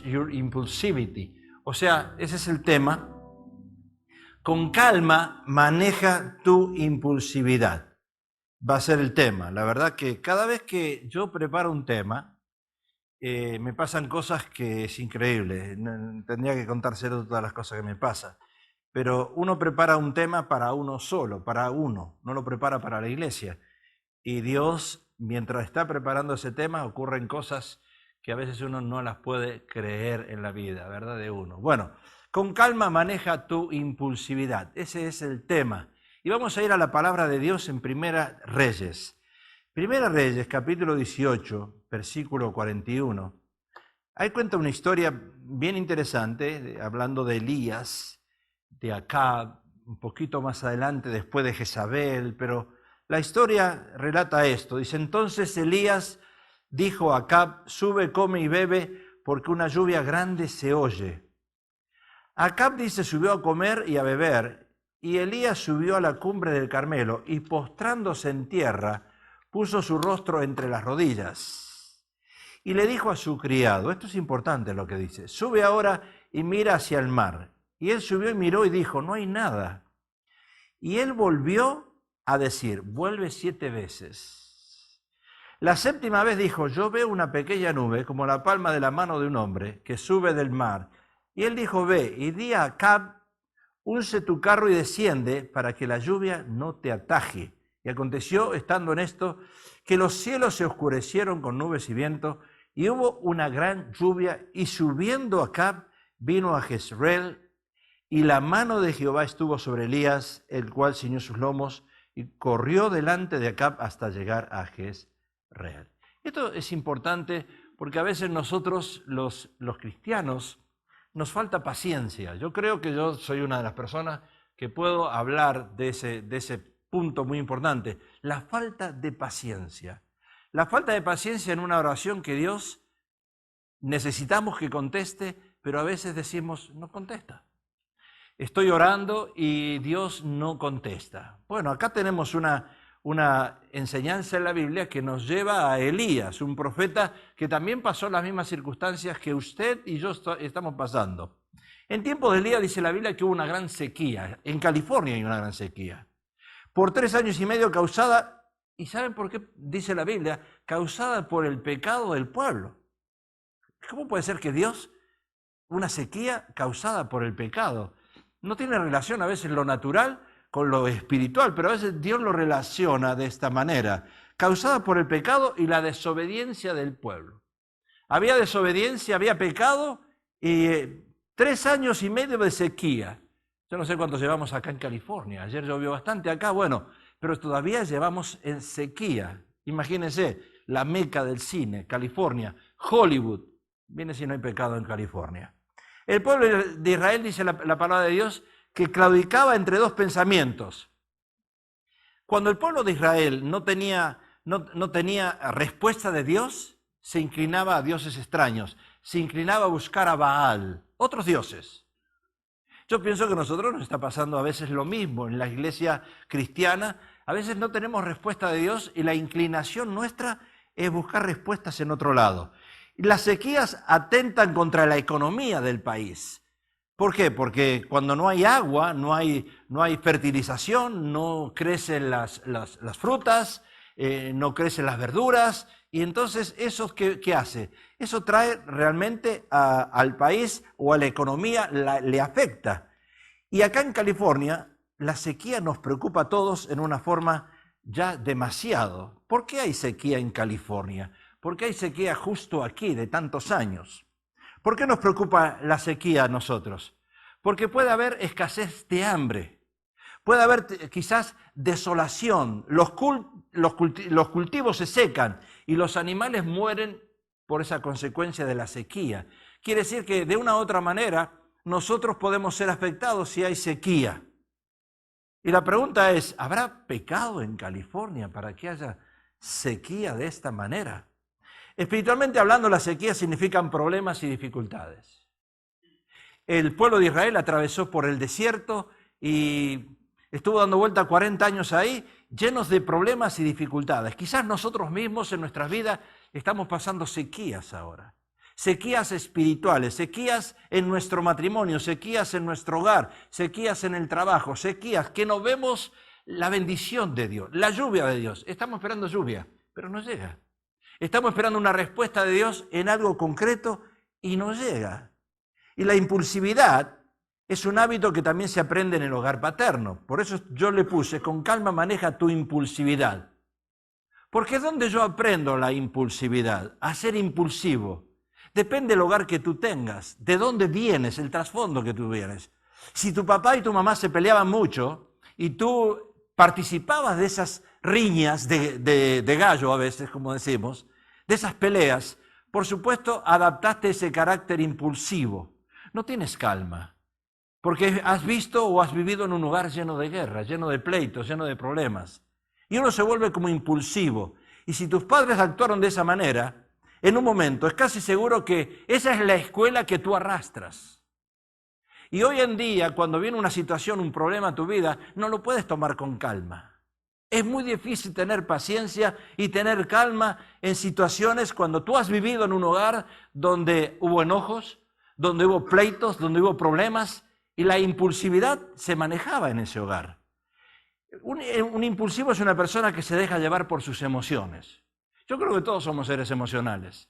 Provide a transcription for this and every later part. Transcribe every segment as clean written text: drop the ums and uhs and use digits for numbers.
your impulsivity. O sea, ese es el tema. Con calma maneja tu impulsividad. Va a ser el tema. La verdad que cada vez que yo preparo un tema, me pasan cosas que es increíble. Tendría que contárselo todas las cosas que me pasan. Pero uno prepara un tema para uno solo, para uno. No lo prepara para la iglesia. Y Dios, mientras está preparando ese tema, ocurren cosas que a veces uno no las puede creer en la vida, ¿verdad? De uno. Bueno, con calma maneja tu impulsividad. Ese es el tema. Y vamos a ir a la palabra de Dios en Primera Reyes. Primera Reyes, capítulo 18, versículo 41. Ahí cuenta una historia bien interesante, hablando de Elías, de Acab, un poquito más adelante, después de Jezabel, pero la historia relata esto. Dice, entonces Elías dijo a Acab, sube, come y bebe, porque una lluvia grande se oye. Acab, dice, subió a comer y a beber, y Elías subió a la cumbre del Carmelo, y postrándose en tierra, puso su rostro entre las rodillas. Y le dijo a su criado, esto es importante lo que dice, sube ahora y mira hacia el mar. Y él subió y miró y dijo, no hay nada. Y él volvió a decir, vuelve 7 veces. La 7ª vez dijo, yo veo una pequeña nube como la palma de la mano de un hombre que sube del mar. Y él dijo, ve y di a Acab, unce tu carro y desciende para que la lluvia no te ataje. Y aconteció, estando en esto, que los cielos se oscurecieron con nubes y viento, y hubo una gran lluvia, y subiendo Acab, vino a Jezreel, y la mano de Jehová estuvo sobre Elías, el cual ciñó sus lomos, y corrió delante de Acab hasta llegar a Jezreel. Esto es importante porque a veces nosotros, los cristianos, nos falta paciencia. Yo creo que yo soy una de las personas que puedo hablar de ese punto muy importante, la falta de paciencia. La falta de paciencia en una oración que Dios necesitamos que conteste, pero a veces decimos, no contesta. Estoy orando y Dios no contesta. Bueno, acá tenemos una enseñanza en la Biblia que nos lleva a Elías, un profeta que también pasó las mismas circunstancias que usted y yo estamos pasando. En tiempos de Elías dice la Biblia que hubo una gran sequía. En California hay una gran sequía. Por 3 años y medio causada, ¿y saben por qué dice la Biblia? Causada por el pecado del pueblo. ¿Cómo puede ser que Dios, una sequía causada por el pecado? No tiene relación a veces lo natural con lo espiritual, pero a veces Dios lo relaciona de esta manera, causada por el pecado y la desobediencia del pueblo. Había desobediencia, había pecado y 3 años y medio de sequía. Yo no sé cuánto llevamos acá en California, ayer llovió bastante acá, bueno, pero todavía llevamos en sequía. Imagínense, la meca del cine, California, Hollywood, viene si no hay pecado en California. El pueblo de Israel, dice la palabra de Dios, que claudicaba entre 2 pensamientos. Cuando el pueblo de Israel no tenía respuesta de Dios, se inclinaba a dioses extraños, se inclinaba a buscar a Baal, otros dioses. Yo pienso que a nosotros nos está pasando a veces lo mismo en la iglesia cristiana. A veces no tenemos respuesta de Dios y la inclinación nuestra es buscar respuestas en otro lado. Las sequías atentan contra la economía del país. ¿Por qué? Porque cuando no hay agua, no hay fertilización, no crecen las frutas, no crecen las verduras, y entonces ¿eso qué hace? Eso trae realmente al país o a la economía, le afecta. Y acá en California, la sequía nos preocupa a todos en una forma ya demasiado. ¿Por qué hay sequía en California? ¿Por qué hay sequía justo aquí de tantos años? ¿Por qué nos preocupa la sequía a nosotros? Porque puede haber escasez de hambre, puede haber quizás desolación, los cultivos se secan y los animales mueren por esa consecuencia de la sequía. Quiere decir que de una u otra manera nosotros podemos ser afectados si hay sequía. Y la pregunta es, ¿habrá pecado en California para que haya sequía de esta manera? Espiritualmente hablando, la sequía significan problemas y dificultades. El pueblo de Israel atravesó por el desierto y estuvo dando vuelta 40 años ahí, llenos de problemas y dificultades. Quizás nosotros mismos en nuestras vidas estamos pasando sequías ahora. sequías espirituales, sequías en nuestro matrimonio, sequías en nuestro hogar, sequías en el trabajo, sequías que no vemos la bendición de Dios, la lluvia de Dios. Estamos esperando lluvia, pero no llega. Estamos esperando una respuesta de Dios en algo concreto y no llega. Y la impulsividad es un hábito que también se aprende en el hogar paterno. Por eso yo le puse, con calma maneja tu impulsividad. Porque es donde yo aprendo la impulsividad, a ser impulsivo. Depende del hogar que tú tengas, de dónde vienes, el trasfondo que tú vienes. Si tu papá y tu mamá se peleaban mucho y tú participabas de esas riñas de gallo a veces, como decimos, de esas peleas, por supuesto adaptaste ese carácter impulsivo. No tienes calma, porque has visto o has vivido en un hogar lleno de guerras, lleno de pleitos, lleno de problemas. Y uno se vuelve como impulsivo. Y si tus padres actuaron de esa manera, en un momento es casi seguro que esa es la escuela que tú arrastras. Y hoy en día, cuando viene una situación, un problema a tu vida, no lo puedes tomar con calma. Es muy difícil tener paciencia y tener calma en situaciones cuando tú has vivido en un hogar donde hubo enojos, donde hubo pleitos, donde hubo problemas, y la impulsividad se manejaba en ese hogar. Un impulsivo es una persona que se deja llevar por sus emociones. Yo creo que todos somos seres emocionales.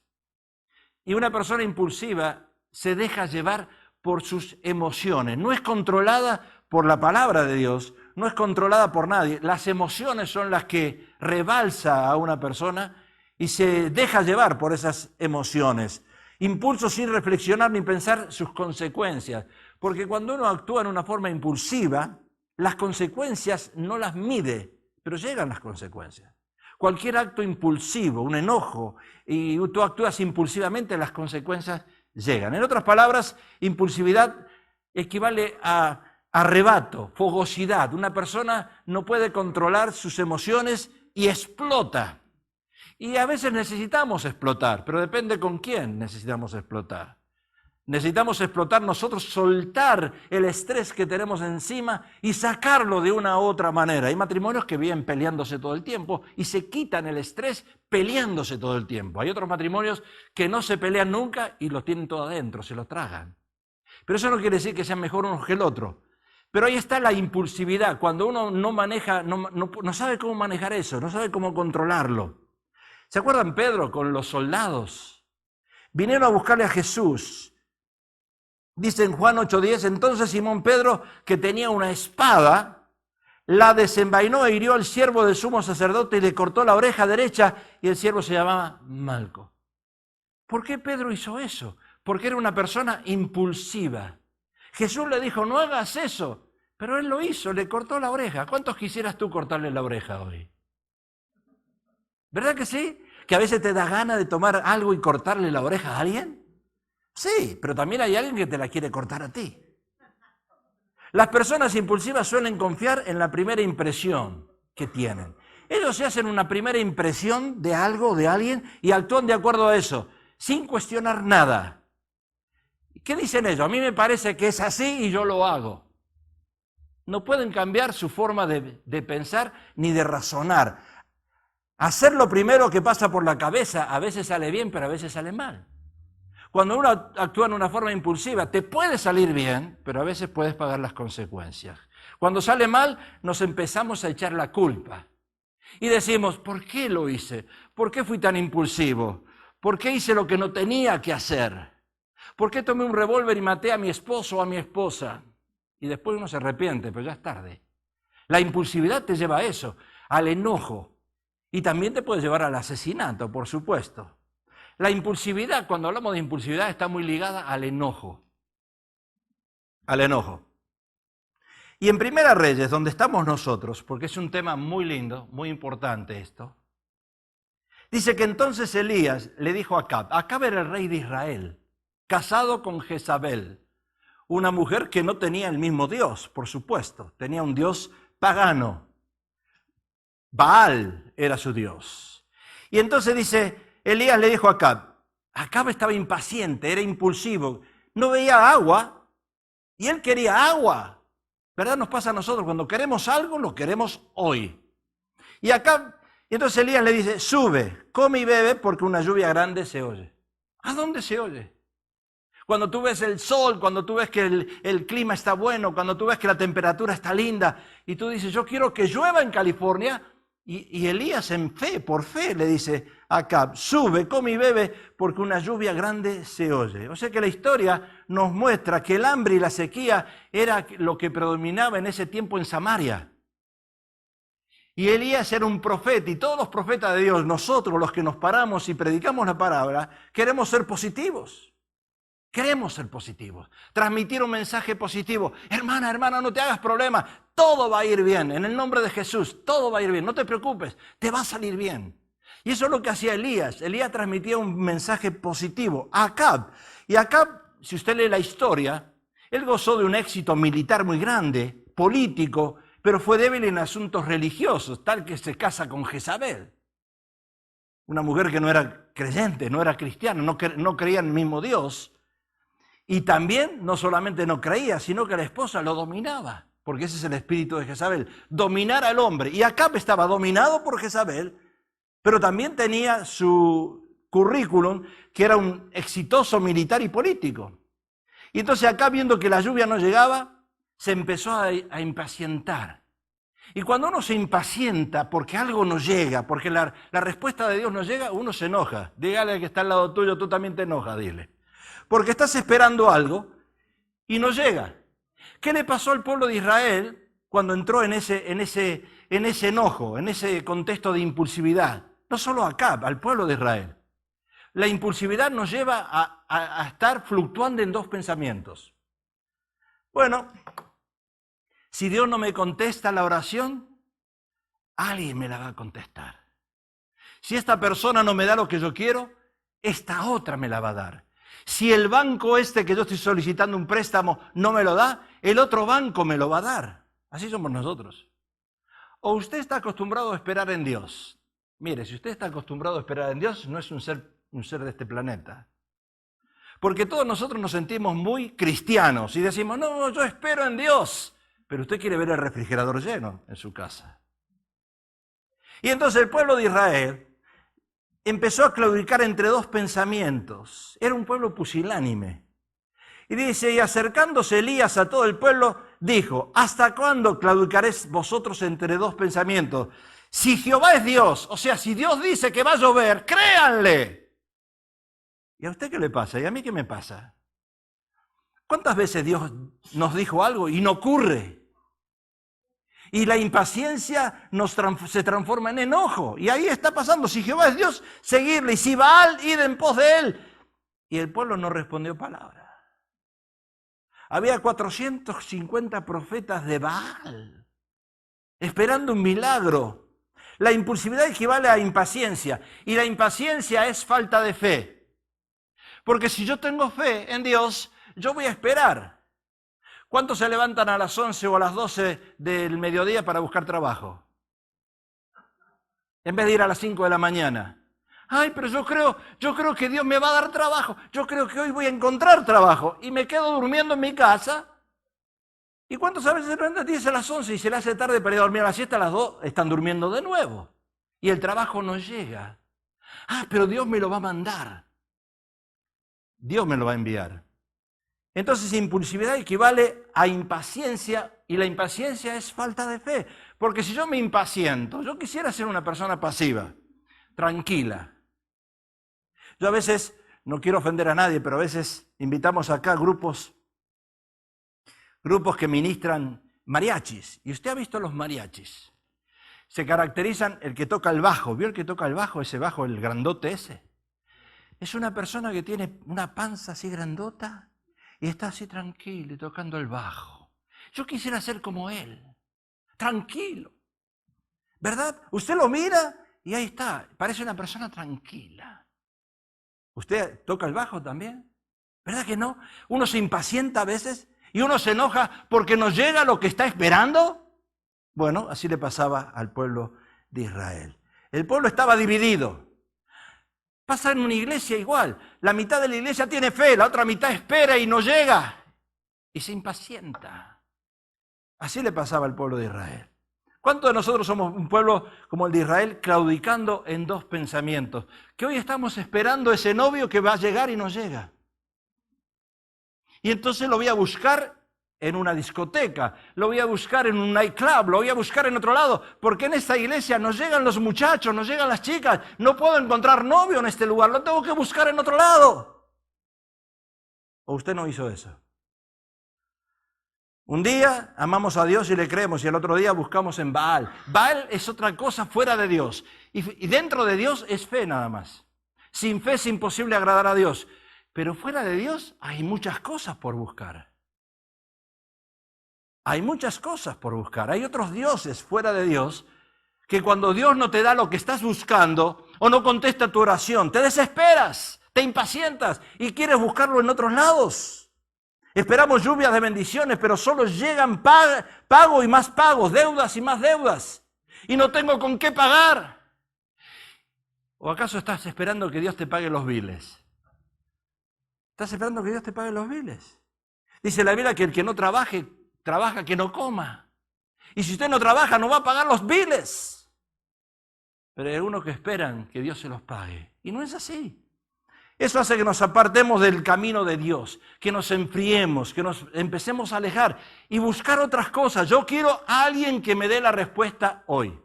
Y una persona impulsiva se deja llevar por sus emociones. No es controlada por la palabra de Dios, no es controlada por nadie. Las emociones son las que rebalsa a una persona y se deja llevar por esas emociones. Impulso sin reflexionar ni pensar sus consecuencias. Porque cuando uno actúa en una forma impulsiva, las consecuencias no las mide, pero llegan las consecuencias. Cualquier acto impulsivo, un enojo, y tú actúas impulsivamente, las consecuencias llegan. En otras palabras, impulsividad equivale a arrebato, fogosidad. Una persona no puede controlar sus emociones y explota. Y a veces necesitamos explotar, pero depende con quién necesitamos explotar. Necesitamos explotar nosotros, soltar el estrés que tenemos encima y sacarlo de una u otra manera. Hay matrimonios que viven peleándose todo el tiempo y se quitan el estrés peleándose todo el tiempo. Hay otros matrimonios que no se pelean nunca y los tienen todo adentro, se los tragan. Pero eso no quiere decir que sean mejor uno que el otro. Pero ahí está la impulsividad, cuando uno no maneja, no sabe cómo manejar eso, no sabe cómo controlarlo. ¿Se acuerdan Pedro con los soldados? Vinieron a buscarle a Jesús. Dice en Juan 8:10, entonces Simón Pedro, que tenía una espada, la desenvainó e hirió al siervo del sumo sacerdote y le cortó la oreja derecha, y el siervo se llamaba Malco. ¿Por qué Pedro hizo eso? Porque era una persona impulsiva. Jesús le dijo, no hagas eso, pero él lo hizo, le cortó la oreja. ¿Cuántos quisieras tú cortarle la oreja hoy? ¿Verdad que sí? ¿Que a veces te da gana de tomar algo y cortarle la oreja a alguien? Sí, pero también hay alguien que te la quiere cortar a ti. Las personas impulsivas suelen confiar en la primera impresión que tienen. Ellos se hacen una primera impresión de algo, de alguien, y actúan de acuerdo a eso, sin cuestionar nada. ¿Qué dicen ellos? A mí me parece que es así y yo lo hago. No pueden cambiar su forma de pensar ni de razonar. Hacer lo primero que pasa por la cabeza a veces sale bien, pero a veces sale mal. Cuando uno actúa en una forma impulsiva, te puede salir bien, pero a veces puedes pagar las consecuencias. Cuando sale mal, nos empezamos a echar la culpa. Y decimos, ¿por qué lo hice? ¿Por qué fui tan impulsivo? ¿Por qué hice lo que no tenía que hacer? ¿Por qué tomé un revólver y maté a mi esposo o a mi esposa? Y después uno se arrepiente, pero ya es tarde. La impulsividad te lleva a eso, al enojo. Y también te puede llevar al asesinato, por supuesto. La impulsividad, cuando hablamos de impulsividad, está muy ligada al enojo. Al enojo. Y en Primera Reyes, donde estamos nosotros, porque es un tema muy lindo, muy importante esto, dice que entonces Elías le dijo a Acab, Acab era el rey de Israel, casado con Jezabel, una mujer que no tenía el mismo Dios, por supuesto, tenía un Dios pagano. Baal era su Dios. Y entonces dice, Elías le dijo a Acab, Acab estaba impaciente, era impulsivo, no veía agua y él quería agua. ¿Verdad? Nos pasa a nosotros, cuando queremos algo, lo queremos hoy. Y entonces Elías le dice, sube, come y bebe porque una lluvia grande se oye. ¿A dónde se oye? Cuando tú ves el sol, cuando tú ves que el clima está bueno, cuando tú ves que la temperatura está linda, y tú dices, yo quiero que llueva en California, y Elías por fe, le dice a Acab, sube, come y bebe, porque una lluvia grande se oye. O sea que la historia nos muestra que el hambre y la sequía era lo que predominaba en ese tiempo en Samaria. Y Elías era un profeta, y todos los profetas de Dios, nosotros los que nos paramos y predicamos la palabra, queremos ser positivos. Queremos ser positivos, transmitir un mensaje positivo. Hermana, no te hagas problema, todo va a ir bien. En el nombre de Jesús, todo va a ir bien. No te preocupes, te va a salir bien. Y eso es lo que hacía Elías. Elías transmitía un mensaje positivo a Acab. Y Acab, si usted lee la historia, él gozó de un éxito militar muy grande, político, pero fue débil en asuntos religiosos, tal que se casa con Jezabel. Una mujer que no era creyente, no era cristiana, no creía en el mismo Dios. Y también no solamente no creía, sino que la esposa lo dominaba, porque ese es el espíritu de Jezabel, dominar al hombre. Y Acab estaba dominado por Jezabel, pero también tenía su currículum, que era un exitoso militar y político. Y entonces Acab, viendo que la lluvia no llegaba, se empezó a impacientar. Y cuando uno se impacienta porque algo no llega, porque la respuesta de Dios no llega, uno se enoja. Dígale al que está al lado tuyo, tú también te enojas, dile. Porque estás esperando algo y no llega. ¿Qué le pasó al pueblo de Israel cuando entró en ese enojo, en ese contexto de impulsividad? No solo a Acab, al pueblo de Israel. La impulsividad nos lleva a estar fluctuando en dos pensamientos. Bueno, si Dios no me contesta la oración, alguien me la va a contestar. Si esta persona no me da lo que yo quiero, esta otra me la va a dar. Si el banco que yo estoy solicitando un préstamo no me lo da, el otro banco me lo va a dar. Así somos nosotros. O usted está acostumbrado a esperar en Dios. Mire, si usted está acostumbrado a esperar en Dios, no es un ser de este planeta. Porque todos nosotros nos sentimos muy cristianos y decimos, no, yo espero en Dios. Pero usted quiere ver el refrigerador lleno en su casa. Y entonces el pueblo de Israel empezó a claudicar entre dos pensamientos. Era un pueblo pusilánime. Y dice, y acercándose Elías a todo el pueblo, dijo, ¿hasta cuándo claudicaréis vosotros entre dos pensamientos? Si Jehová es Dios, o sea, si Dios dice que va a llover, créanle. ¿Y a usted qué le pasa? ¿Y a mí qué me pasa? ¿Cuántas veces Dios nos dijo algo y no ocurre? Y la impaciencia se transforma en enojo. Y ahí está pasando. Si Jehová es Dios, seguirle. Y si Baal, id en pos de él. Y el pueblo no respondió palabra. Había 450 profetas de Baal, esperando un milagro. La impulsividad equivale a impaciencia. Y la impaciencia es falta de fe. Porque si yo tengo fe en Dios, yo voy a esperar. ¿Cuántos se levantan a las 11 o a las 12 del mediodía para buscar trabajo? En vez de ir a las 5 de la mañana. Ay, pero yo creo que Dios me va a dar trabajo. Yo creo que hoy voy a encontrar trabajo. Y me quedo durmiendo en mi casa. ¿Y cuántos a veces se levantan a 10 a las 11 y se le hace tarde para ir a dormir a la siesta? A las 2 están durmiendo de nuevo. Y el trabajo no llega. Ah, pero Dios me lo va a mandar. Dios me lo va a enviar. Entonces, impulsividad equivale a impaciencia, y la impaciencia es falta de fe. Porque si yo me impaciento, yo quisiera ser una persona pasiva, tranquila. Yo a veces, no quiero ofender a nadie, pero a veces invitamos acá grupos que ministran mariachis. Y usted ha visto los mariachis. Se caracterizan el que toca el bajo. ¿Vio el que toca el bajo? Ese bajo, el grandote ese. Es una persona que tiene una panza así grandota y está así tranquilo y tocando el bajo. Yo quisiera ser como él, tranquilo. ¿Verdad? Usted lo mira y ahí está, parece una persona tranquila. ¿Usted toca el bajo también? ¿Verdad que no? Uno se impacienta a veces y uno se enoja porque no llega lo que está esperando. Bueno, así le pasaba al pueblo de Israel. El pueblo estaba dividido. Pasa en una iglesia igual. La mitad de la iglesia tiene fe, la otra mitad espera y no llega. Y se impacienta. Así le pasaba al pueblo de Israel. ¿Cuántos de nosotros somos un pueblo como el de Israel, claudicando en dos pensamientos? Que hoy estamos esperando ese novio que va a llegar y no llega. Y entonces lo voy a buscar en una discoteca, lo voy a buscar en un nightclub, lo voy a buscar en otro lado, porque en esta iglesia no llegan los muchachos, no llegan las chicas, no puedo encontrar novio en este lugar, lo tengo que buscar en otro lado. ¿O usted no hizo eso? Un día amamos a Dios y le creemos, y el otro día buscamos en Baal. Baal es otra cosa fuera de Dios, y dentro de Dios es fe nada más. Sin fe es imposible agradar a Dios, pero fuera de Dios hay muchas cosas por buscar. Hay muchas cosas por buscar. Hay otros dioses fuera de Dios que cuando Dios no te da lo que estás buscando o no contesta tu oración, te desesperas, te impacientas y quieres buscarlo en otros lados. Esperamos lluvias de bendiciones, pero solo llegan pago y más pagos, deudas y más deudas. Y no tengo con qué pagar. ¿O acaso estás esperando que Dios te pague los biles? ¿Estás esperando que Dios te pague los biles? Dice la Biblia que el que no trabaje, trabaja que no coma. Y si usted no trabaja, no va a pagar los biles. Pero hay algunos que esperan que Dios se los pague. Y no es así. Eso hace que nos apartemos del camino de Dios, que nos enfriemos, que nos empecemos a alejar y buscar otras cosas. Yo quiero a alguien que me dé la respuesta hoy.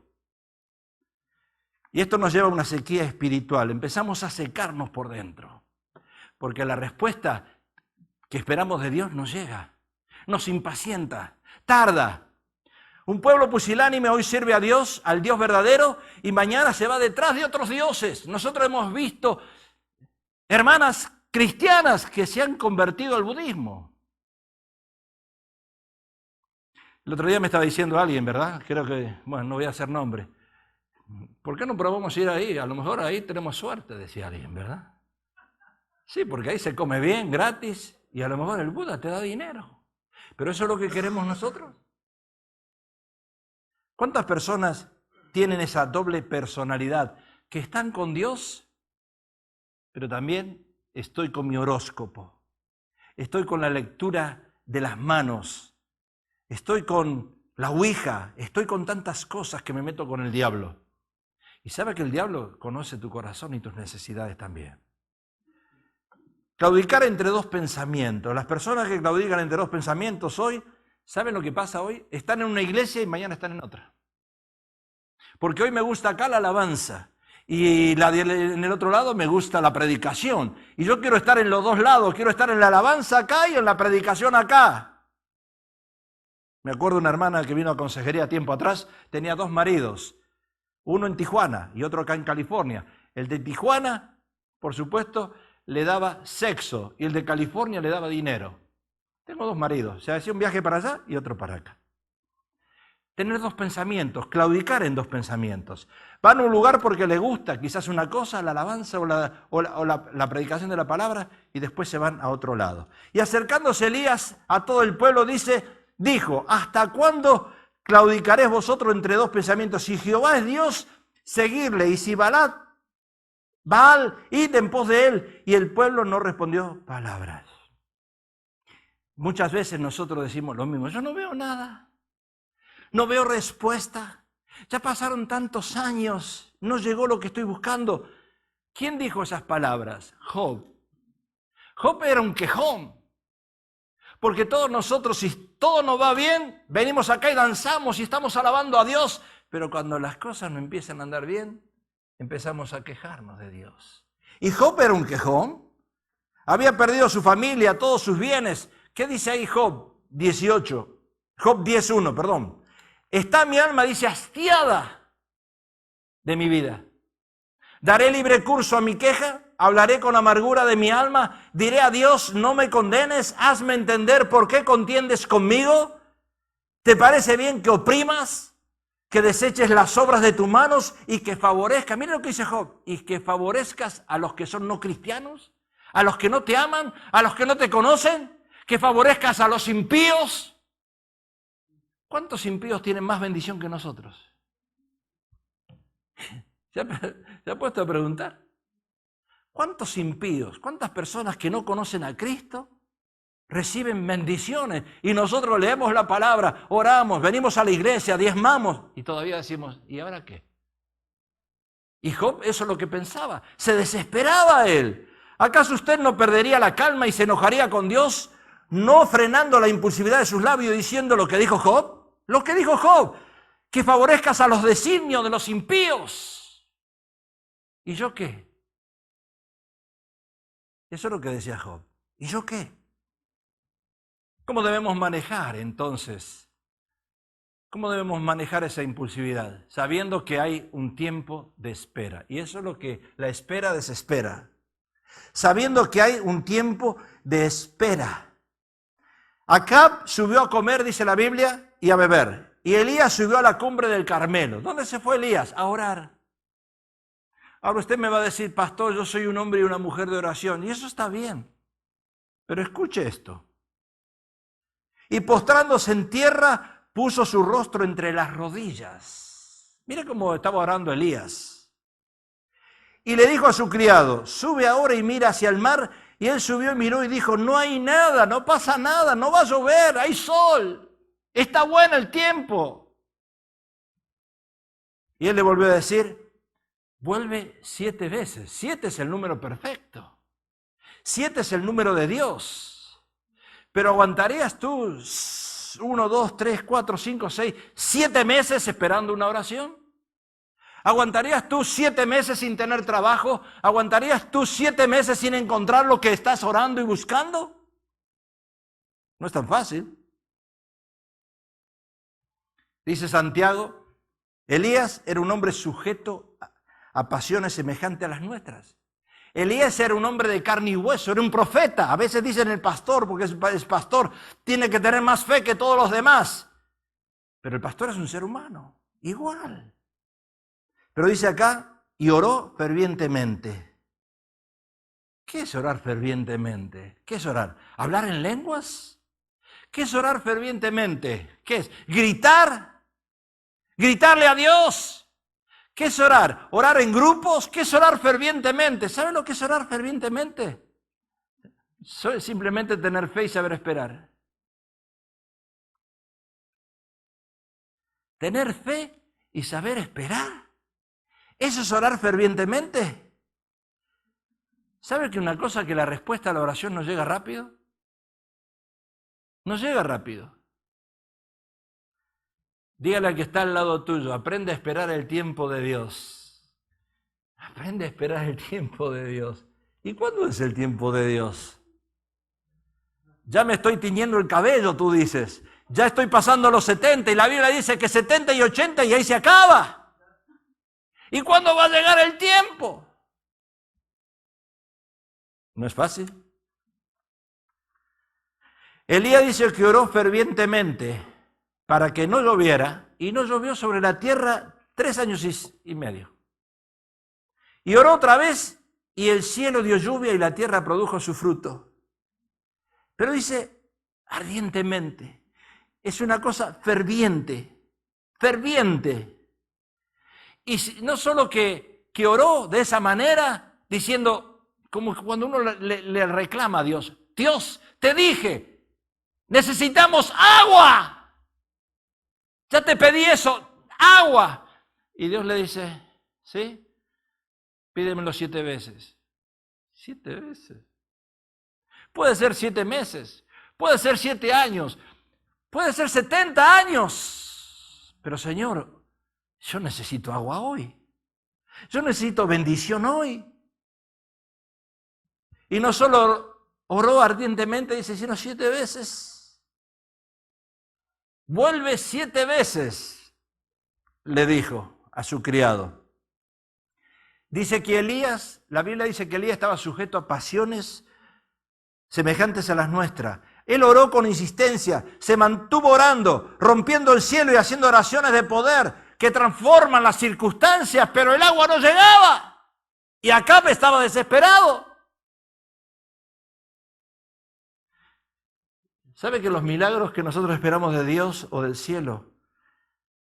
Y esto nos lleva a una sequía espiritual. Empezamos a secarnos por dentro. Porque la respuesta que esperamos de Dios no llega. Nos impacienta, tarda. Un pueblo pusilánime hoy sirve a Dios, al Dios verdadero, y mañana se va detrás de otros dioses. Nosotros hemos visto hermanas cristianas que se han convertido al budismo. El otro día me estaba diciendo alguien, ¿verdad? Creo que, bueno, no voy a hacer nombre. ¿Por qué no probamos ir ahí? A lo mejor ahí tenemos suerte, decía alguien, ¿verdad? Sí, porque ahí se come bien, gratis, y a lo mejor el Buda te da dinero. ¿Pero eso es lo que queremos nosotros? ¿Cuántas personas tienen esa doble personalidad? Que están con Dios, pero también estoy con mi horóscopo. Estoy con la lectura de las manos. Estoy con la ouija. Estoy con tantas cosas que me meto con el diablo. Y sabe que el diablo conoce tu corazón y tus necesidades también. Claudicar entre dos pensamientos. Las personas que claudican entre dos pensamientos hoy, ¿saben lo que pasa hoy? Están en una iglesia y mañana están en otra. Porque hoy me gusta acá la alabanza y en el otro lado me gusta la predicación. Y yo quiero estar en los dos lados, quiero estar en la alabanza acá y en la predicación acá. Me acuerdo de una hermana que vino a consejería tiempo atrás, tenía dos maridos, uno en Tijuana y otro acá en California. El de Tijuana, por supuesto, le daba sexo y el de California le daba dinero. Tengo dos maridos, se hacía un viaje para allá y otro para acá. Tener dos pensamientos, claudicar en dos pensamientos. Van a un lugar porque le gusta quizás una cosa, la alabanza o la predicación de la palabra, y después se van a otro lado. Y acercándose Elías a todo el pueblo, dijo, ¿hasta cuándo claudicaréis vosotros entre dos pensamientos? Si Jehová es Dios, seguirle, y si Baal, id en pos de él. Y el pueblo no respondió palabras. Muchas veces nosotros decimos lo mismo, yo no veo nada. No veo respuesta. Ya pasaron tantos años. No llegó lo que estoy buscando. ¿Quién dijo esas palabras? Job. Job era un quejón. Porque todos nosotros, si todo nos va bien, venimos acá y danzamos y estamos alabando a Dios. Pero cuando las cosas no empiezan a andar bien, empezamos a quejarnos de Dios. Y Job era un quejón. Había perdido su familia, todos sus bienes. ¿Qué dice ahí Job 18? Job 10:1, perdón. Está mi alma, dice, hastiada de mi vida. Daré libre curso a mi queja, hablaré con amargura de mi alma, diré a Dios, no me condenes, hazme entender por qué contiendes conmigo. ¿Te parece bien que oprimas, que deseches las obras de tus manos y que favorezcas? Mira lo que dice Job, y que favorezcas a los que son no cristianos, a los que no te aman, a los que no te conocen, que favorezcas a los impíos. ¿Cuántos impíos tienen más bendición que nosotros? ¿Se ha puesto a preguntar? ¿Cuántos impíos, cuántas personas que no conocen a Cristo reciben bendiciones. Y nosotros leemos la palabra, oramos, venimos a la iglesia, diezmamos y todavía decimos, ¿y ahora qué? Y Job eso es lo que pensaba, se desesperaba él. ¿Acaso usted no perdería la calma y se enojaría con Dios, no frenando la impulsividad de sus labios diciendo lo que dijo Job? Lo que dijo Job, que favorezcas a los designios de los impíos. ¿Y yo qué? Eso es lo que decía Job. ¿Y yo qué? ¿Cómo debemos manejar entonces? ¿Cómo debemos manejar esa impulsividad? Sabiendo que hay un tiempo de espera. Y eso es lo que la espera desespera. Sabiendo que hay un tiempo de espera. Acab subió a comer, dice la Biblia, y a beber. Y Elías subió a la cumbre del Carmelo. ¿Dónde se fue Elías? A orar. Ahora usted me va a decir, pastor, yo soy un hombre y una mujer de oración. Y eso está bien. Pero escuche esto. Y postrándose en tierra, puso su rostro entre las rodillas. Mire cómo estaba orando Elías. Y le dijo a su criado, sube ahora y mira hacia el mar. Y él subió y miró y dijo, no hay nada, no pasa nada, no va a llover, hay sol. Está bueno el tiempo. Y él le volvió a decir, vuelve 7 veces. 7 es el número perfecto. 7 es el número de Dios. Pero ¿aguantarías tú 1, 2, 3, 4, 5, 6, 7 meses esperando una oración? ¿Aguantarías tú 7 meses sin tener trabajo? ¿Aguantarías tú 7 meses sin encontrar lo que estás orando y buscando? No es tan fácil. Dice Santiago, Elías era un hombre sujeto a pasiones semejantes a las nuestras. Elías era un hombre de carne y hueso, era un profeta. A veces dicen el pastor, porque es pastor, tiene que tener más fe que todos los demás. Pero el pastor es un ser humano, igual. Pero dice acá, y oró fervientemente. ¿Qué es orar fervientemente? ¿Qué es orar? ¿Hablar en lenguas? ¿Qué es orar fervientemente? ¿Qué es? ¿Gritar? ¿Gritarle a Dios? ¿Qué es orar? ¿Orar en grupos? ¿Qué es orar fervientemente? ¿Saben lo que es orar fervientemente? Simplemente tener fe y saber esperar. Tener fe y saber esperar. ¿Eso es orar fervientemente? ¿Sabe que una cosa que la respuesta a la oración no llega rápido? No llega rápido. Dígale al que está al lado tuyo, aprende a esperar el tiempo de Dios. Aprende a esperar el tiempo de Dios. ¿Y cuándo es el tiempo de Dios? Ya me estoy tiñendo el cabello, tú dices. Ya estoy pasando los 70 y la Biblia dice que 70 y 80 y ahí se acaba. ¿Y cuándo va a llegar el tiempo? No es fácil. Elías dice que oró fervientemente para que no lloviera, y no llovió sobre la tierra 3 años y medio. Y oró otra vez, y el cielo dio lluvia y la tierra produjo su fruto. Pero dice ardientemente, es una cosa ferviente, ferviente. Y no solo que oró de esa manera, diciendo, como cuando uno le reclama a Dios, Dios, te dije, necesitamos agua. Ya te pedí eso, agua. Y Dios le dice, ¿sí? Pídemelo 7 veces. 7 veces. Puede ser 7 meses, puede ser 7 años, puede ser 70 años. Pero Señor, yo necesito agua hoy. Yo necesito bendición hoy. Y no solo oró ardientemente, dice, sino 7 veces. Vuelve 7 veces, le dijo a su criado. Dice que Elías, la Biblia dice que Elías estaba sujeto a pasiones semejantes a las nuestras. Él oró con insistencia, se mantuvo orando, rompiendo el cielo y haciendo oraciones de poder que transforman las circunstancias, pero el agua no llegaba. Y Acab estaba desesperado. ¿Sabe que los milagros que nosotros esperamos de Dios o del cielo,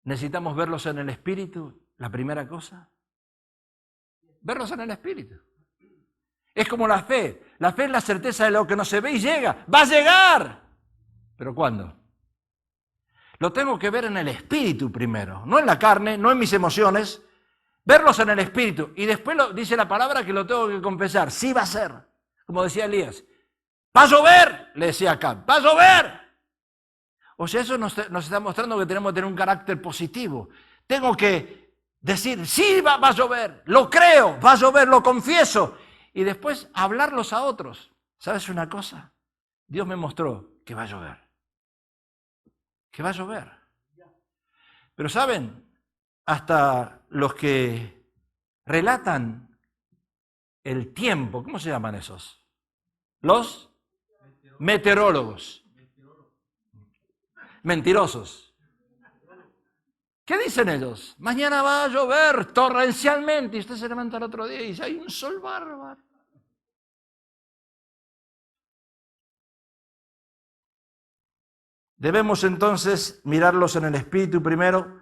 necesitamos verlos en el Espíritu? La primera cosa, verlos en el Espíritu. Es como la fe. La fe es la certeza de lo que no se ve y llega. ¡Va a llegar! ¿Pero cuándo? Lo tengo que ver en el espíritu primero, no en la carne, no en mis emociones. Verlos en el espíritu. Y después dice la palabra que lo tengo que confesar. Sí va a ser. Como decía Elías. ¡Va a llover! Le decía Acab. ¡Va a llover! O sea, eso nos está mostrando que tenemos que tener un carácter positivo. Tengo que decir, sí va a llover, lo creo, va a llover, lo confieso. Y después hablarlos a otros. ¿Sabes una cosa? Dios me mostró que va a llover. Que va a llover. Pero ¿saben? Hasta los que relatan el tiempo, ¿cómo se llaman esos? Los meteorólogos. Mentirosos. ¿Qué dicen ellos? Mañana va a llover torrencialmente. Y usted se levanta el otro día y dice, hay un sol bárbaro. Debemos entonces mirarlos en el espíritu primero,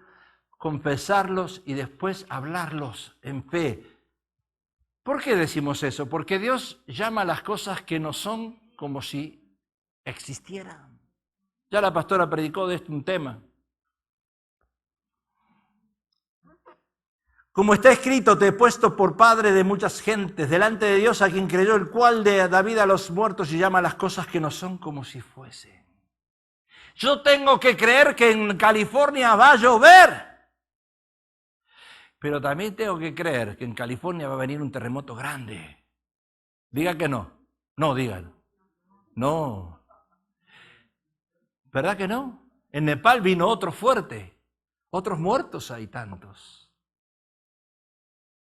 confesarlos y después hablarlos en fe. ¿Por qué decimos eso? Porque Dios llama a las cosas que no son como si existieran. Ya la pastora predicó de esto un tema. Como está escrito, te he puesto por padre de muchas gentes, delante de Dios a quien creyó, el cual da vida a los muertos y llama a las cosas que no son como si fuesen. Yo tengo que creer que en California va a llover. Pero también tengo que creer que en California va a venir un terremoto grande. Diga que no. No, digan. No. ¿Verdad que no? En Nepal vino otro fuerte. Otros muertos hay tantos.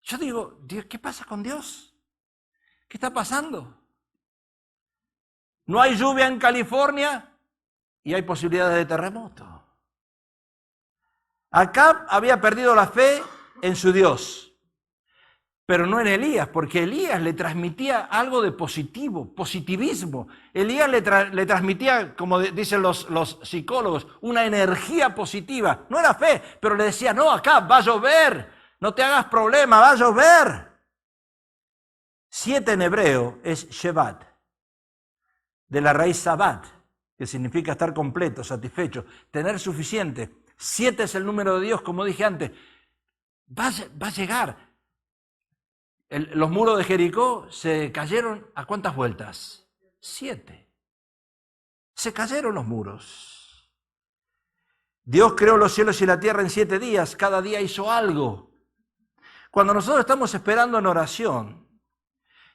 Yo digo, Dios, ¿qué pasa con Dios? ¿Qué está pasando? No hay lluvia en California y hay posibilidades de terremoto. Acab había perdido la fe en su Dios, pero no en Elías, porque Elías le transmitía algo de positivo, positivismo. Elías le transmitía, como dicen los psicólogos, una energía positiva. No era fe, pero le decía, no, Acab, va a llover, no te hagas problema, va a llover. 7 en hebreo es Shevat, de la raíz Sabat, que significa estar completo, satisfecho, tener suficiente. 7 es el número de Dios, como dije antes. Va a llegar. Los muros de Jericó se cayeron ¿a cuántas vueltas? 7. Se cayeron los muros. Dios creó los cielos y la tierra en 7 días. Cada día hizo algo. Cuando nosotros estamos esperando en oración,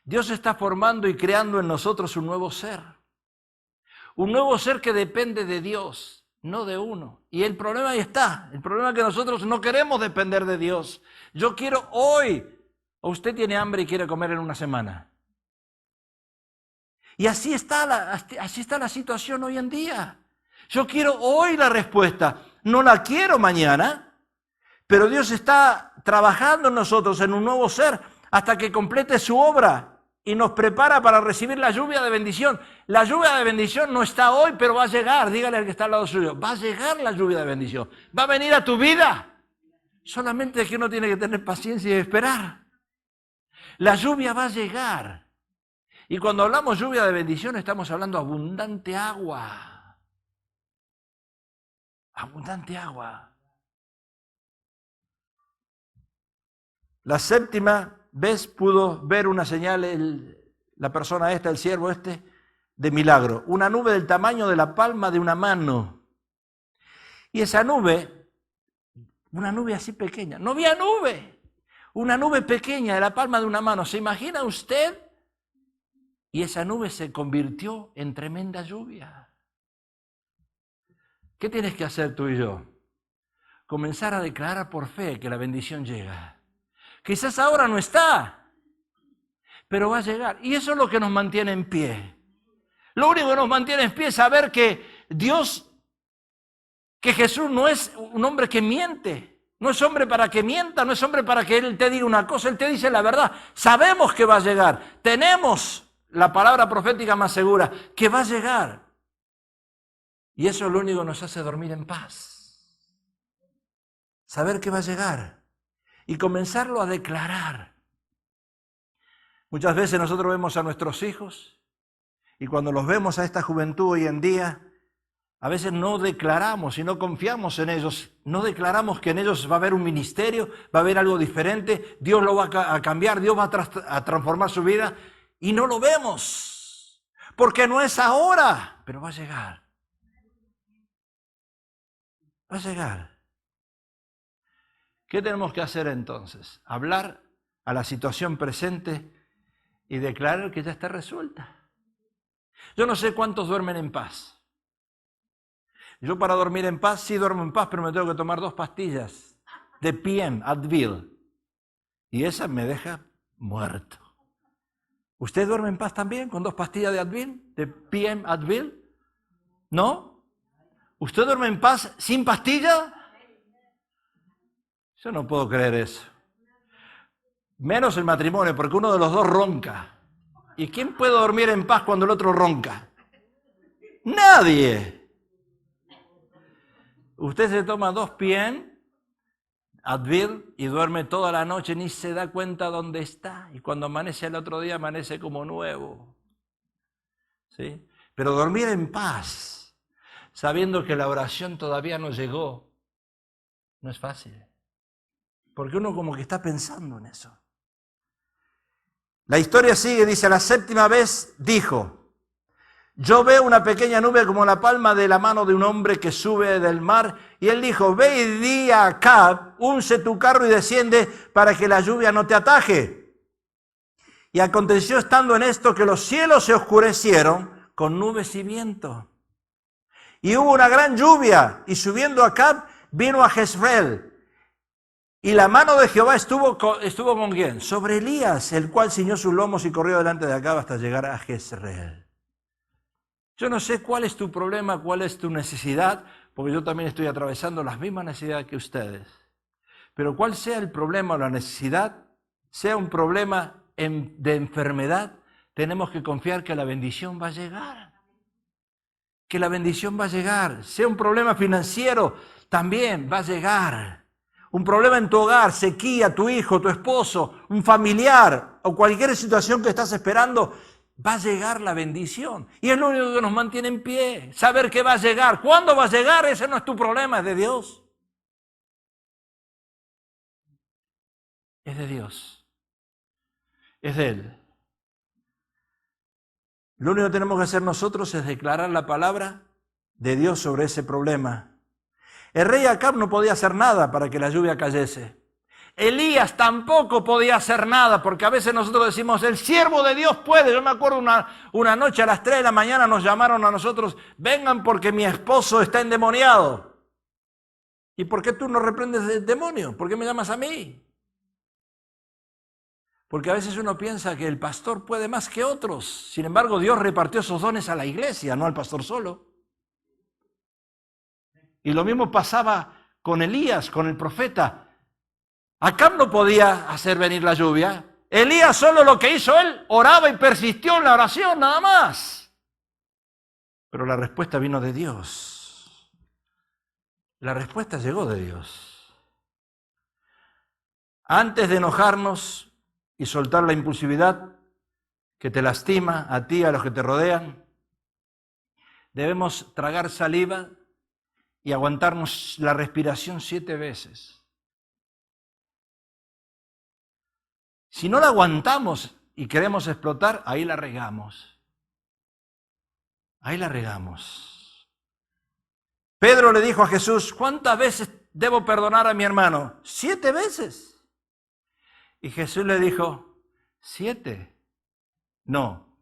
Dios está formando y creando en nosotros un nuevo ser. Un nuevo ser que depende de Dios, no de uno. Y el problema ahí está. El problema es que nosotros no queremos depender de Dios. Yo quiero hoy. O usted tiene hambre y quiere comer en una semana. Y así está la situación hoy en día. Yo quiero hoy la respuesta. No la quiero mañana. Pero Dios está trabajando en nosotros en un nuevo ser hasta que complete su obra. Y nos prepara para recibir la lluvia de bendición. La lluvia de bendición no está hoy, pero va a llegar. Dígale al que está al lado suyo. Va a llegar la lluvia de bendición. Va a venir a tu vida. Solamente que uno tiene que tener paciencia y esperar. La lluvia va a llegar. Y cuando hablamos lluvia de bendición, estamos hablando abundante agua. Abundante agua. La 7ª vez pudo ver una señal la persona esta, el siervo este, de milagro. Una nube del tamaño de la palma de una mano. Y esa nube, una nube así pequeña, no había nube. Una nube pequeña de la palma de una mano. ¿Se imagina usted? Y esa nube se convirtió en tremenda lluvia. ¿Qué tienes que hacer tú y yo? Comenzar a declarar por fe que la bendición llega. Quizás ahora no está, pero va a llegar. Y eso es lo que nos mantiene en pie. Lo único que nos mantiene en pie es saber que Dios, que Jesús no es un hombre que miente. No es hombre para que mienta, no es hombre para que Él te diga una cosa, Él te dice la verdad. Sabemos que va a llegar. Tenemos la palabra profética más segura, que va a llegar. Y eso es lo único que nos hace dormir en paz. Saber que va a llegar. Y comenzarlo a declarar. Muchas veces nosotros vemos a nuestros hijos y cuando los vemos a esta juventud hoy en día, a veces no declaramos y no confiamos en ellos, no declaramos que en ellos va a haber un ministerio, va a haber algo diferente, Dios lo va a cambiar, Dios va a transformar su vida y no lo vemos, porque no es ahora, pero va a llegar. Va a llegar. ¿Qué tenemos que hacer entonces? Hablar a la situación presente y declarar que ya está resuelta. Yo no sé cuántos duermen en paz. Yo para dormir en paz, sí duermo en paz, pero me tengo que tomar 2 pastillas de PM, Advil. Y esa me deja muerto. ¿Usted duerme en paz también con 2 pastillas de Advil, de PM, Advil? ¿No? ¿Usted duerme en paz sin pastilla? Yo no puedo creer eso. Menos el matrimonio, porque uno de los dos ronca. ¿Y quién puede dormir en paz cuando el otro ronca? Nadie. Usted se toma 2 PM, Advil, y duerme toda la noche, ni se da cuenta dónde está. Y cuando amanece el otro día, amanece como nuevo. ¿Sí? Pero dormir en paz, sabiendo que la oración todavía no llegó, no es fácil. Porque uno como que está pensando en eso. La historia sigue, dice, a la 7ª vez dijo, yo veo una pequeña nube como la palma de la mano de un hombre que sube del mar. Y él dijo, ve y di a Acab, unce tu carro y desciende para que la lluvia no te ataje. Y aconteció estando en esto que los cielos se oscurecieron con nubes y viento. Y hubo una gran lluvia y subiendo Acab vino a Jezreel. Y la mano de Jehová estuvo con ¿quién? Sobre Elías, el cual ciñó sus lomos y corrió delante de Acab hasta llegar a Jezreel. Yo no sé cuál es tu problema, cuál es tu necesidad, porque yo también estoy atravesando las mismas necesidades que ustedes. Pero cuál sea el problema o la necesidad, sea un problema de enfermedad, tenemos que confiar que la bendición va a llegar. Que la bendición va a llegar. Sea un problema financiero, también va a llegar. Un problema en tu hogar, sequía, tu hijo, tu esposo, un familiar o cualquier situación que estás esperando, va a llegar la bendición. Y es lo único que nos mantiene en pie. Saber que va a llegar. ¿Cuándo va a llegar? Ese no es tu problema, es de Dios. Es de Dios. Es de Él. Lo único que tenemos que hacer nosotros es declarar la palabra de Dios sobre ese problema. El rey Acab no podía hacer nada para que la lluvia cayese. Elías tampoco podía hacer nada, porque a veces nosotros decimos, el siervo de Dios puede. Yo me acuerdo una noche a las 3 de la mañana nos llamaron a nosotros, vengan porque mi esposo está endemoniado. ¿Y por qué tú no reprendes el demonio? ¿Por qué me llamas a mí? Porque a veces uno piensa que el pastor puede más que otros. Sin embargo, Dios repartió esos dones a la iglesia, no al pastor solo. Y lo mismo pasaba con Elías, con el profeta. Acab no podía hacer venir la lluvia. Elías solo lo que hizo él, oraba y persistió en la oración, nada más. Pero la respuesta vino de Dios. La respuesta llegó de Dios. Antes de enojarnos y soltar la impulsividad que te lastima a ti, a los que te rodean, debemos tragar saliva y aguantarnos la respiración 7 veces. Si no la aguantamos y queremos explotar, ahí la regamos. Ahí la regamos. Pedro le dijo a Jesús, ¿cuántas veces debo perdonar a mi hermano? 7 veces. Y Jesús le dijo, 7. No,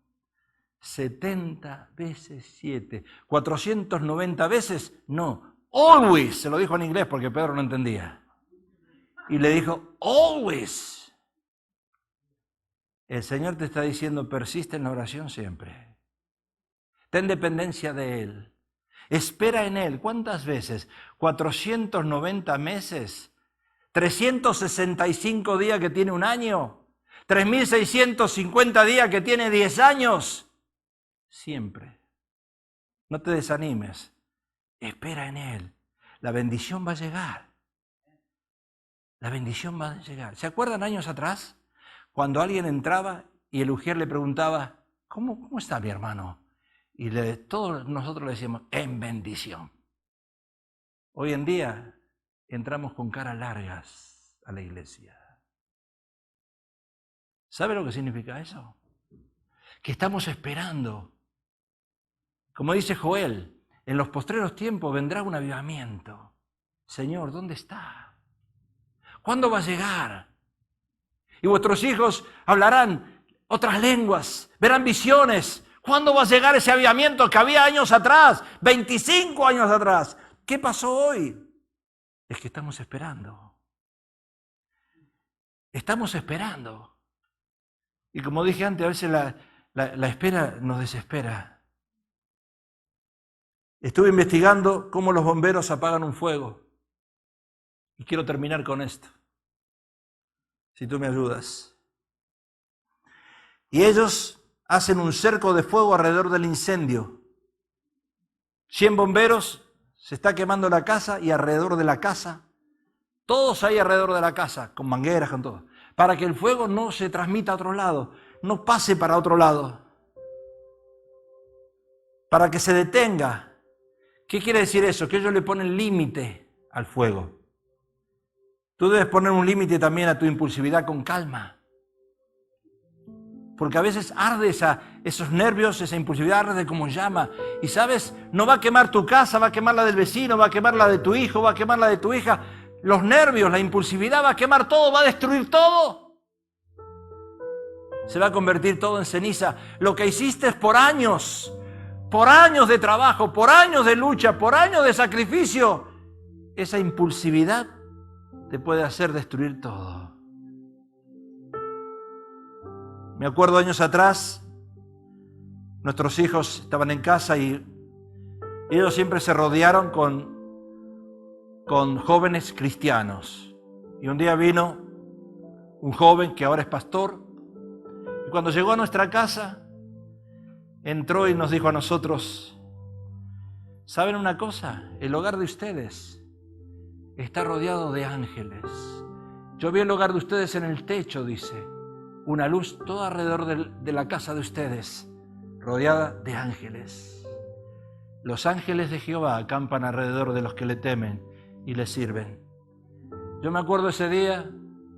70 veces 7. 490 veces, no. Always, se lo dijo en inglés porque Pedro no entendía. Y le dijo, always. El Señor te está diciendo, persiste en la oración siempre. Ten dependencia de Él. Espera en Él. ¿Cuántas veces? 490 meses. 365 días que tiene un año. 3.650 días que tiene 10 años. Siempre. No te desanimes. Espera en Él. La bendición va a llegar. La bendición va a llegar. ¿Se acuerdan años atrás? Cuando alguien entraba y el ujier le preguntaba, ¿cómo está mi hermano? Y todos nosotros le decíamos, en bendición. Hoy en día entramos con caras largas a la iglesia. ¿Sabe lo que significa eso? Que estamos esperando. Como dice Joel, en los postreros tiempos vendrá un avivamiento. Señor, ¿dónde está? ¿Cuándo va a llegar? Y vuestros hijos hablarán otras lenguas, verán visiones. ¿Cuándo va a llegar ese avivamiento que había años atrás, 25 años atrás? ¿Qué pasó hoy? Es que estamos esperando. Estamos esperando. Y como dije antes, a veces la espera nos desespera. Estuve investigando cómo los bomberos apagan un fuego. Y quiero terminar con esto. Si tú me ayudas. Y ellos hacen un cerco de fuego alrededor del incendio. 100 bomberos, se está quemando la casa y alrededor de la casa, todos ahí alrededor de la casa, con mangueras, con todo, para que el fuego no se transmita a otro lado, no pase para otro lado, para que se detenga. ¿Qué quiere decir eso? Que ellos le ponen límite al fuego. Tú debes poner un límite también a tu impulsividad con calma. Porque a veces arde esos nervios, esa impulsividad arde como llama. Y sabes, no va a quemar tu casa, va a quemar la del vecino, va a quemar la de tu hijo, va a quemar la de tu hija. Los nervios, la impulsividad va a quemar todo, va a destruir todo. Se va a convertir todo en ceniza. Lo que hiciste es por años de trabajo, por años de lucha, por años de sacrificio. Esa impulsividad te puede hacer destruir todo. Me acuerdo años atrás, nuestros hijos estaban en casa y ellos siempre se rodearon con jóvenes cristianos. Y un día vino un joven que ahora es pastor, y cuando llegó a nuestra casa, entró y nos dijo a nosotros, ¿saben una cosa? El hogar de ustedes está rodeado de ángeles. Yo vi el hogar de ustedes en el techo, dice. Una luz todo alrededor de la casa de ustedes, rodeada de ángeles. Los ángeles de Jehová acampan alrededor de los que le temen y le sirven. Yo me acuerdo ese día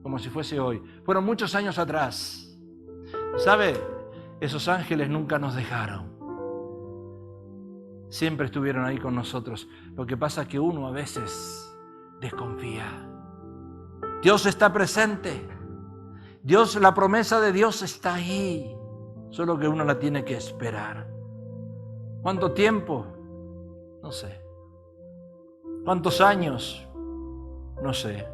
como si fuese hoy. Fueron muchos años atrás. ¿Sabe? Esos ángeles nunca nos dejaron. Siempre estuvieron ahí con nosotros. Lo que pasa es que uno a veces desconfía. Dios está presente. Dios, la promesa de Dios está ahí, solo que uno la tiene que esperar. ¿Cuánto tiempo? No sé. ¿Cuántos años? No sé.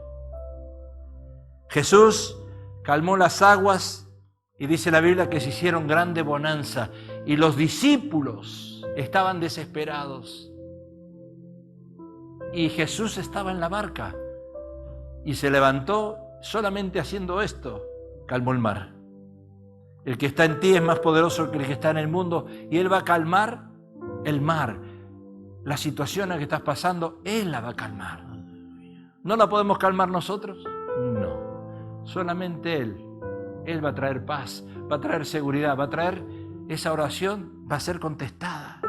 Jesús calmó las aguas y dice la Biblia que se hicieron grande bonanza y los discípulos estaban desesperados. Y Jesús estaba en la barca y se levantó solamente haciendo esto. Calmó el mar. El que está en ti es más poderoso que el que está en el mundo y Él va a calmar el mar. La situación en que estás pasando, Él la va a calmar. ¿No la podemos calmar nosotros? No. Solamente Él. Él va a traer paz, va a traer seguridad, va a traer esa oración, va a ser contestada.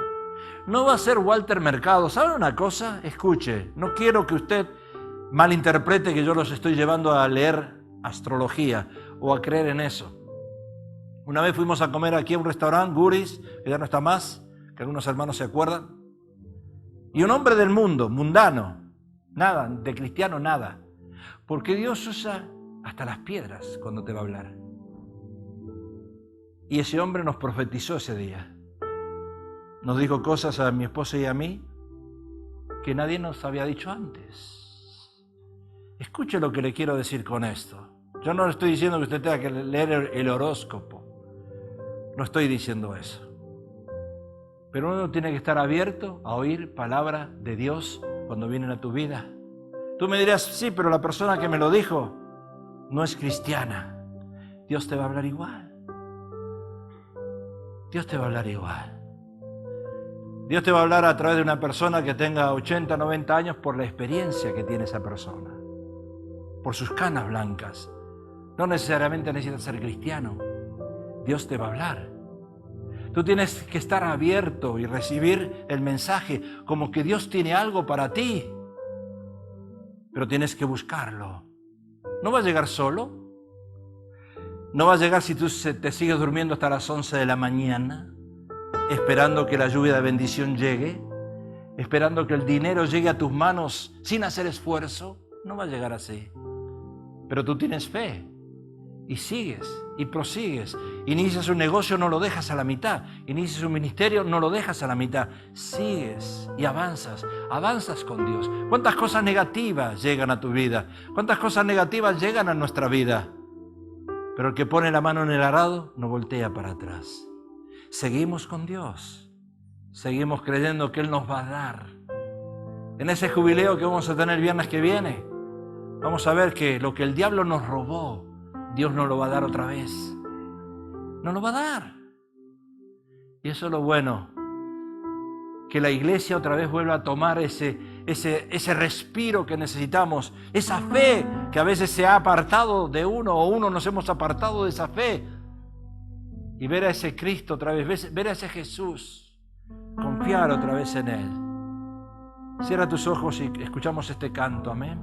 No va a ser Walter Mercado. ¿Saben una cosa? Escuche, no quiero que usted malinterprete que yo los estoy llevando a leer astrología o a creer en eso. Una vez fuimos a comer aquí a un restaurante, Guris, que ya no está más, que algunos hermanos se acuerdan, y un hombre del mundo, mundano, nada, de cristiano nada, porque Dios usa hasta las piedras cuando te va a hablar. Y ese hombre nos profetizó ese día. Nos dijo cosas a mi esposa y a mí que nadie nos había dicho antes. Escuche lo que le quiero decir con esto. Yo no le estoy diciendo que usted tenga que leer el horóscopo. No estoy diciendo eso. Pero uno tiene que estar abierto a oír palabra de Dios cuando vienen a tu vida. Tú me dirás, sí, pero la persona que me lo dijo no es cristiana. Dios te va a hablar igual. Dios te va a hablar igual. Dios te va a hablar a través de una persona que tenga 80, 90 años por la experiencia que tiene esa persona, por sus canas blancas. No necesariamente necesitas ser cristiano. Dios te va a hablar. Tú tienes que estar abierto y recibir el mensaje como que Dios tiene algo para ti. Pero tienes que buscarlo. No va a llegar solo. No va a llegar si tú te sigues durmiendo hasta las 11 de la mañana, esperando que la lluvia de bendición llegue, esperando que el dinero llegue a tus manos sin hacer esfuerzo. No va a llegar así. Pero tú tienes fe y sigues y prosigues. Inicias un negocio, no lo dejas a la mitad. Inicias un ministerio, no lo dejas a la mitad. Sigues y avanzas con Dios. ¿Cuántas cosas negativas llegan a tu vida? ¿Cuántas cosas negativas llegan a nuestra vida? Pero el que pone la mano en el arado no voltea para atrás. Seguimos con Dios. Seguimos creyendo que Él nos va a dar. En ese jubileo que vamos a tener el viernes que viene, vamos a ver que lo que el diablo nos robó, Dios nos lo va a dar otra vez. Nos lo va a dar. Y eso es lo bueno. Que la iglesia otra vez vuelva a tomar ese respiro que necesitamos. Esa fe que a veces se ha apartado de uno o uno nos hemos apartado de esa fe. Y ver a ese Cristo otra vez, ver a ese Jesús. Confiar otra vez en Él. Cierra tus ojos y escuchamos este canto. Amén.